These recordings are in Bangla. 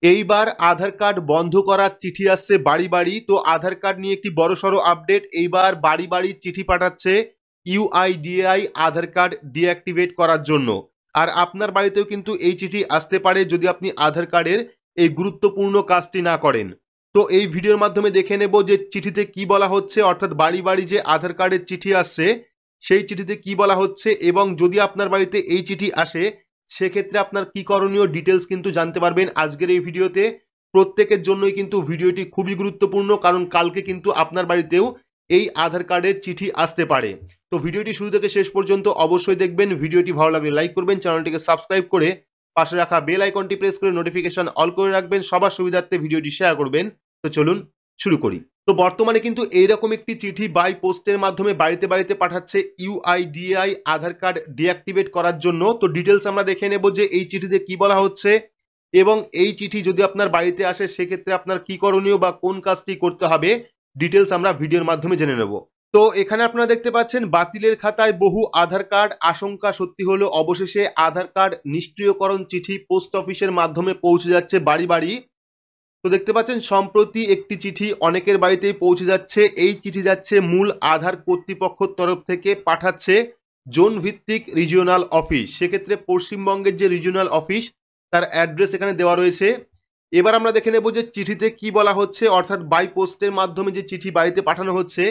এইবার আধার কার্ড বন্ধ করার চিঠি আসছে বাড়ি বাড়ি। তো আধার কার্ড নিয়ে একটি বড়সড় আপডেট, এইবার বাড়ি বাড়ি চিঠি পাঠাচ্ছে ইউআইডিএআই আধার কার্ড ডিঅ্যাক্টিভেট করার জন্য। আর আপনার বাড়িতেও কিন্তু এই চিঠি আসতে পারে যদি আপনি আধার কার্ডের এই গুরুত্বপূর্ণ কাজটি না করেন। তো এই ভিডিওর মাধ্যমে দেখে নেব যে চিঠিতে কি বলা হচ্ছে, অর্থাৎ বাড়ি বাড়ি যে আধার কার্ডের চিঠি আসছে সেই চিঠিতে কি বলা হচ্ছে, এবং যদি আপনার বাড়িতে এই চিঠি আসে সেক্ষেত্রে আপনার কি করণীয় ডিটেলস কিন্তু জানতে পারবেন আজকের এই ভিডিওতে। প্রত্যেকের জন্যই কিন্তু ভিডিওটি খুবই গুরুত্বপূর্ণ, কারণ কালকে কিন্তু আপনার বাড়িতেও এই আধার কার্ডের চিঠি আসতে পারে। তো ভিডিওটি শুরু থেকে শেষ পর্যন্ত অবশ্যই দেখবেন। ভিডিওটি ভালো লাগলে লাইক করবেন, চ্যানেলটিকে সাবস্ক্রাইব করে পাশে রাখা বেল আইকনটি প্রেস করে নোটিফিকেশন অল করে রাখবেন, সবার সুবিধার্থে ভিডিওটি শেয়ার করবেন। তো চলুন শুরু করি। তো বর্তমানে কিন্তু এইরকম একটি চিঠি বাই পোস্টের মাধ্যমে বাড়িতে বাড়িতে পাঠাচ্ছে ইউআইডিএআই আধার কার্ড ডিঅ্যাক্টিভেট করার জন্য। তো ডিটেলস আমরা দেখে নেব যে এই চিঠিতে কি বলা হচ্ছে, এবং এই চিঠি যদি আপনার বাড়িতে আসে সেক্ষেত্রে আপনার কি করণীয় বা কোন কাজটি করতে হবে ডিটেলস আমরা ভিডিওর মাধ্যমে জেনে নেব। তো এখানে আপনারা দেখতে পাচ্ছেন বাতিলের খাতায় বহু আধার কার্ড, আশঙ্কা সত্যি হলো অবশেষে আধার কার্ড নিষ্ক্রিয়করণ চিঠি পোস্ট অফিসের মাধ্যমে পৌঁছে যাচ্ছে বাড়ি বাড়ি। তো দেখতে পাচ্ছেন সম্প্রতি একটি চিঠি অনেকের বাড়িতেই পৌঁছে যাচ্ছে। এই চিঠি যাচ্ছে মূল আধার কর্তৃপক্ষের তরফ থেকে, পাঠাচ্ছে জোন ভিত্তিক রিজিওনাল অফিস। সেক্ষেত্রে পশ্চিমবঙ্গের যে রিজিওনাল অফিস তার অ্যাড্রেস এখানে দেওয়া রয়েছে। এবার আমরা দেখে নেব যে চিঠিতে কি বলা হচ্ছে, অর্থাৎ বাই পোস্টের মাধ্যমে যে চিঠি বাড়িতে পাঠানো হচ্ছে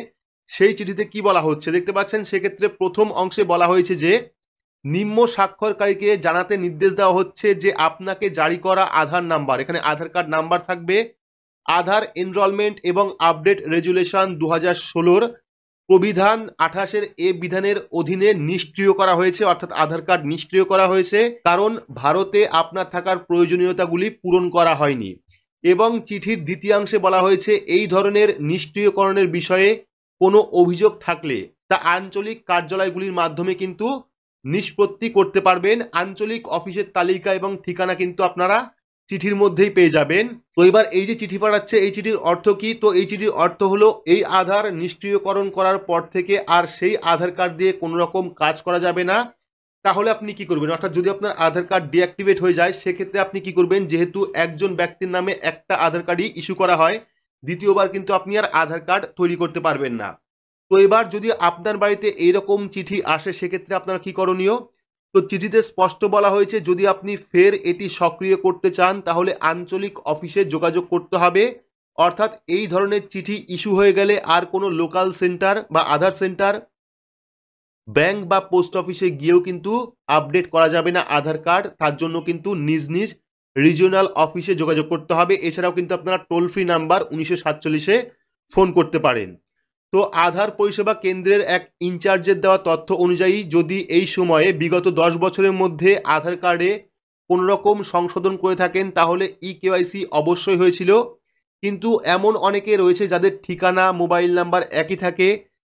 সেই চিঠিতে কি বলা হচ্ছে দেখতে পাচ্ছেন। সেক্ষেত্রে প্রথম অংশে বলা হয়েছে যে নিম্ন স্বাক্ষরকারীকে জানাতে নির্দেশ দেওয়া হচ্ছে যে আপনাকে জারি করা আধার নাম্বার, এখানে আধার কার্ড নাম্বার থাকবে, আধার এনরোলমেন্ট এবং আপডেট রেজুলেশন 2016 প্রবিধান 28 এ বিধানের অধীনে নিষ্ক্রিয় করা হয়েছে, অর্থাৎ আধার কার্ড নিষ্ক্রিয় করা হয়েছে কারণ ভারতে আপনার থাকার প্রয়োজনীয়তাগুলি পূরণ করা হয়নি। এবং চিঠির দ্বিতীয়াংশে বলা হয়েছে এই ধরনের নিষ্ক্রিয়করণের বিষয়ে কোনো অভিযোগ থাকলে তা আঞ্চলিক কার্যালয়গুলির মাধ্যমে কিন্তু নিষ্পত্তি করতে পারবেন। আঞ্চলিক অফিসের তালিকা এবং ঠিকানা কিন্তু আপনারা চিঠির মধ্যেই পেয়ে যাবেন। তো এবার এই যে চিঠি পাঠাচ্ছে এই চিঠির অর্থ কি? তো এই চিঠির অর্থ হলো এই আধার নিষ্ক্রিয়করণ করার পর থেকে আর সেই আধার কার্ড দিয়ে কোনো রকম কাজ করা যাবে না। তাহলে আপনি কি করবেন, অর্থাৎ যদি আপনার আধার কার্ড ডিঅ্যাক্টিভেট হয়ে যায় সেক্ষেত্রে আপনি কি করবেন, যেহেতু একজন ব্যক্তির নামে একটা আধার কার্ডই ইস্যু করা হয়, দ্বিতীয়বার কিন্তু আপনি আর আধার কার্ড তৈরি করতে পারবেন না। তো এবার যদি আপনার বাড়িতে এইরকম চিঠি আসে সেক্ষেত্রে আপনার কি করণীয়? তো চিঠিতে স্পষ্ট বলা হয়েছে যদি আপনি ফের এটি সক্রিয় করতে চান তাহলে আঞ্চলিক অফিসে যোগাযোগ করতে হবে। অর্থাৎ এই ধরনের চিঠি ইস্যু হয়ে গেলে আর কোনো লোকাল সেন্টার বা আধার সেন্টার, ব্যাংক বা পোস্ট অফিসে গিয়েও কিন্তু আপডেট করা যাবে না আধার কার্ড, তার জন্য কিন্তু নিজ নিজ রিজিওনাল অফিসে যোগাযোগ করতে হবে। এছাড়াও কিন্তু আপনারা টোল ফ্রি নাম্বার 1947-এ ফোন করতে পারেন। তো আধার পরিষেবা কেন্দ্রের এক ইনচার্জের দেওয়া তথ্য অনুযায়ী যদি এই সময়ে বিগত 10 বছরের মধ্যে আধার কার্ডে কোনো রকম সংশোধন করে থাকেন তাহলে ইকেওয়াইসি অবশ্যই হয়েছিল। কিন্তু এমন অনেকে রয়েছে যাদের ঠিকানা মোবাইল নাম্বার একই থাকে,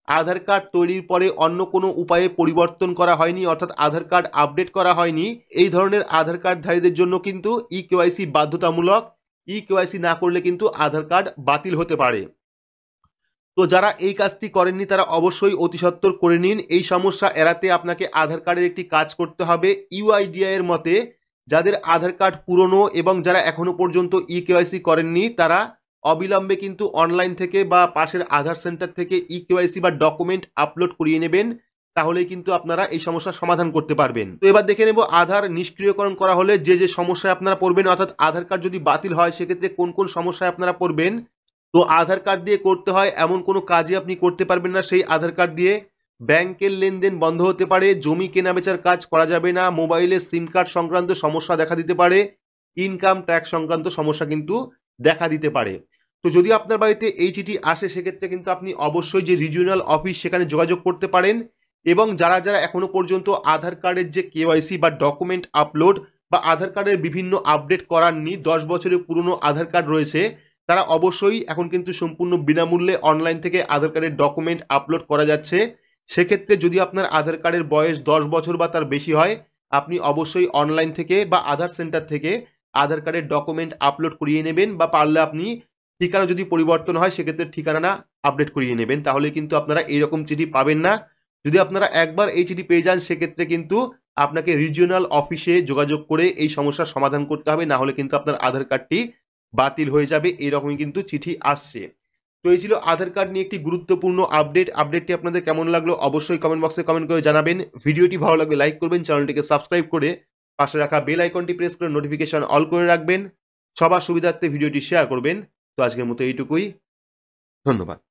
আধার কার্ড তৈরির পরে অন্য কোনো উপায়ে পরিবর্তন করা হয়নি, অর্থাৎ আধার কার্ড আপডেট করা হয়নি। এই ধরনের আধার কার্ডধারীদের জন্য কিন্তু ইকেওয়াইসি বাধ্যতামূলক। ইকেওয়াইসি না করলে কিন্তু আধার কার্ড বাতিল হতে পারে। তো যারা এই কাজটি করেননি তারা অবশ্যই অতি সত্বর করে নিন। এই সমস্যা এড়াতে আপনাকে আধার কার্ডের একটি কাজ করতে হবে। ইউআইডিআই এর মতে যাদের আধার কার্ড পুরনো এবং যারা এখনো পর্যন্ত ইকেওয়াইসি করেননি তারা অবিলম্বে কিন্তু অনলাইন থেকে বা পাশের আধার সেন্টার থেকে ইকেওয়াইসি বা ডকুমেন্ট আপলোড করিয়ে নেবেন, তাহলেই কিন্তু আপনারা এই সমস্যার সমাধান করতে পারবেন। তো এবার দেখে নেব আধার নিষ্ক্রিয়করণ করা হলে যে যে সমস্যায় আপনারা পড়বেন, অর্থাৎ আধার কার্ড যদি বাতিল হয় সেক্ষেত্রে কোন কোন সমস্যায় আপনারা পড়বেন। তো আধার কার্ড দিয়ে করতে হয় এমন কোনো কাজই আপনি করতে পারবেন না সেই আধার কার্ড দিয়ে। ব্যাংকের লেনদেন বন্ধ হতে পারে, জমি কেনাবেচার কাজ করা যাবে না, মোবাইলে সিম কার্ড সংক্রান্ত সমস্যা দেখা দিতে পারে, ইনকাম ট্যাক্স সংক্রান্ত সমস্যা কিন্তু দেখা দিতে পারে। তো যদি আপনার বাড়িতে এই চিঠি আসে সেক্ষেত্রে কিন্তু আপনি অবশ্যই যে রিজিওনাল অফিস সেখানে যোগাযোগ করতে পারেন। এবং যারা যারা এখনো পর্যন্ত আধার কার্ডের যে কেওয়াইসি বা ডকুমেন্ট আপলোড বা আধার কার্ডের বিভিন্ন আপডেট করাননি, 10 বছরের পুরনো আধার কার্ড রয়েছে, তারা অবশ্যই এখন কিন্তু সম্পূর্ণ বিনামূল্যে অনলাইন থেকে আধার কার্ডের ডকুমেন্ট আপলোড করা যাচ্ছে। সেক্ষেত্রে যদি আপনার আধার কার্ডের বয়স 10 বছর বা তার বেশি হয় আপনি অবশ্যই অনলাইন থেকে বা আধার সেন্টার থেকে আধার কার্ডের ডকুমেন্ট আপলোড করিয়ে নেবেন, বা পারলে আপনি ঠিকানা যদি পরিবর্তন হয় সেক্ষেত্রে ঠিকানা আপডেট করিয়ে নেবেন, তাহলে কিন্তু আপনারা এইরকম চিঠি পাবেন না। যদি আপনারা একবার এই চিঠি পেয়ে যান সেক্ষেত্রে কিন্তু আপনাকে রিজিওনাল অফিসে যোগাযোগ করে এই সমস্যার সমাধান করতে হবে, না হলে কিন্তু আপনার আধার কার্ডটি বাতিল হয়ে যাবে। এরকমই কিন্তু চিঠি আসছে। তো এই ছিল আধার কার্ড নিয়ে একটি গুরুত্বপূর্ণ আপডেটটি আপনাদের কেমন লাগলো অবশ্যই কমেন্ট বক্সে কমেন্ট করে জানাবেন। ভিডিওটি ভালো লাগলে লাইক করবেন, চ্যানেলটিকে সাবস্ক্রাইব করে পাশে রাখা বেল আইকনটি প্রেস করে নোটিফিকেশন অল করে রাখবেন। সবার সুবিধার্থে ভিডিওটি শেয়ার করবেন। তো আজকের মতো এইটুকুই। ধন্যবাদ।